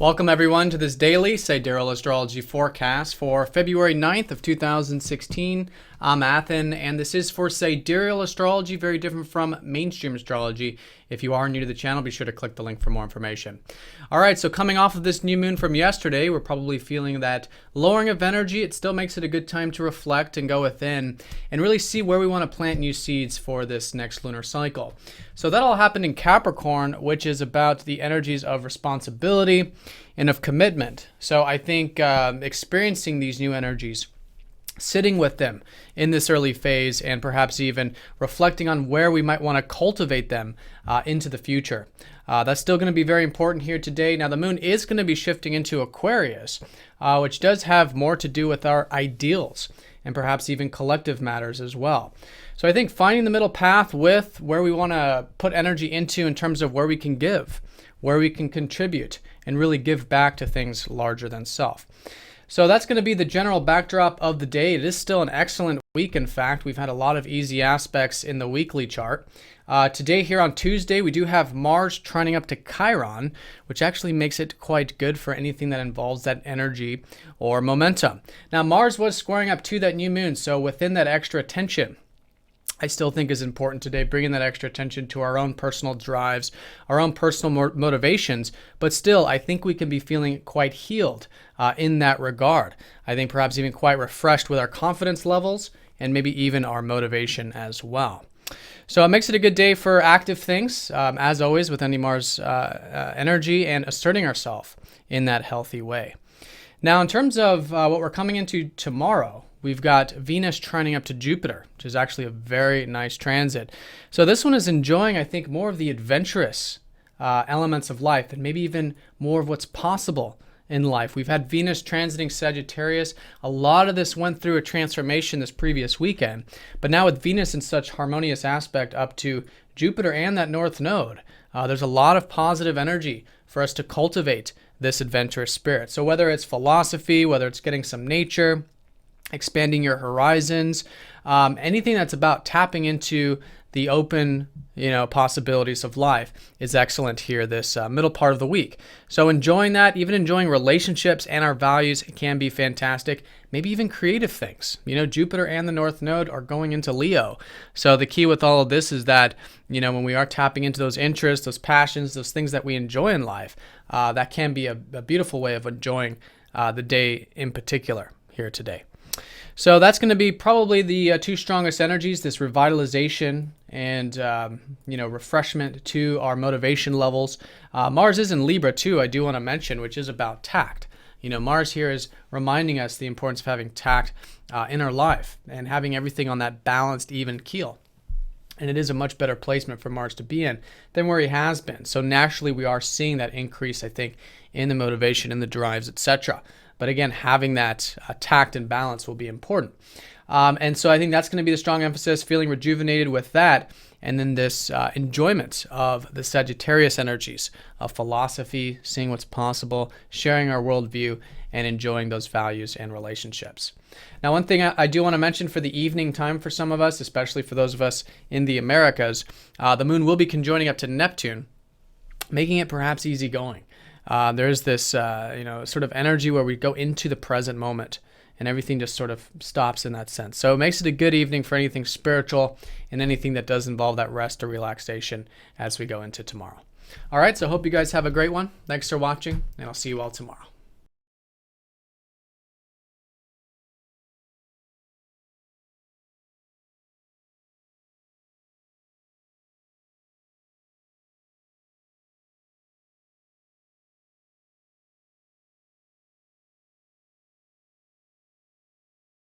Welcome everyone to this daily Sidereal Astrology forecast for February 9th of 2016. I'm Athen, and this is for Sidereal Astrology, very different from mainstream astrology. If you are new to the channel, be sure to click the link for more information. All right, so coming off of this new moon from yesterday, we're probably feeling that lowering of energy. It still makes it a good time to reflect and go within and really see where we want to plant new seeds for this next lunar cycle. So that all happened in Capricorn, which is about the energies of responsibility and of commitment. So I think experiencing these new energies, sitting with them in this early phase, and perhaps even reflecting on where we might want to cultivate them into the future. That's still going to be very important here today. Now, the moon is going to be shifting into Aquarius, which does have more to do with our ideals and perhaps even collective matters as well. So I think finding the middle path with where we want to put energy into in terms of where we can give, where we can contribute, and really give back to things larger than self. So that's going to be the general backdrop of the day. It is still an excellent week. In fact, we've had a lot of easy aspects in the weekly chart. Today here on Tuesday, we do have Mars trining up to Chiron, which actually makes it quite good for anything that involves that energy or momentum. Now, Mars was squaring up to that new moon, so within that extra attention, I still think is important today, bringing that extra attention to our own personal drives, our own personal motivations, but still, I think we can be feeling quite healed in that regard. I think perhaps even quite refreshed with our confidence levels and maybe even our motivation as well. So it makes it a good day for active things, as always, with any Mars energy and asserting ourselves in that healthy way. Now, in terms of what we're coming into tomorrow, we've got Venus trining up to Jupiter, which is actually a very nice transit. So this one is enjoying, I think, more of the adventurous elements of life and maybe even more of what's possible in life. We've had Venus transiting Sagittarius. A lot of this went through a transformation this previous weekend. But now with Venus in such harmonious aspect up to Jupiter and that North Node, there's a lot of positive energy for us to cultivate this adventurous spirit. So whether it's philosophy, whether it's getting some nature, expanding your horizons, anything that's about tapping into the open, possibilities of life is excellent here this middle part of the week. So enjoying that, even enjoying relationships and our values can be fantastic. Maybe even creative things. Jupiter and the North Node are going into Leo. So the key with all of this is that, when we are tapping into those interests, those passions, those things that we enjoy in life, that can be a beautiful way of enjoying the day in particular here today. So that's going to be probably the two strongest energies, this revitalization and, refreshment to our motivation levels. Mars is in Libra too, I do want to mention, which is about tact. Mars here is reminding us the importance of having tact in our life and having everything on that balanced, even keel. And it is a much better placement for Mars to be in than where he has been. So naturally, we are seeing that increase, I think, in the motivation, in the drives, etc. But again, having that tact and balance will be important. And so I think that's going to be the strong emphasis, feeling rejuvenated with that. And then this enjoyment of the Sagittarius energies of philosophy, seeing what's possible, sharing our worldview, and enjoying those values and relationships. Now, one thing I do want to mention for the evening time for some of us, especially for those of us in the Americas, the moon will be conjoining up to Neptune, making it perhaps easygoing. There's this, sort of energy where we go into the present moment and everything just sort of stops in that sense. So it makes it a good evening for anything spiritual and anything that does involve that rest or relaxation as we go into tomorrow. All right, so hope you guys have a great one. Thanks for watching, and I'll see you all tomorrow.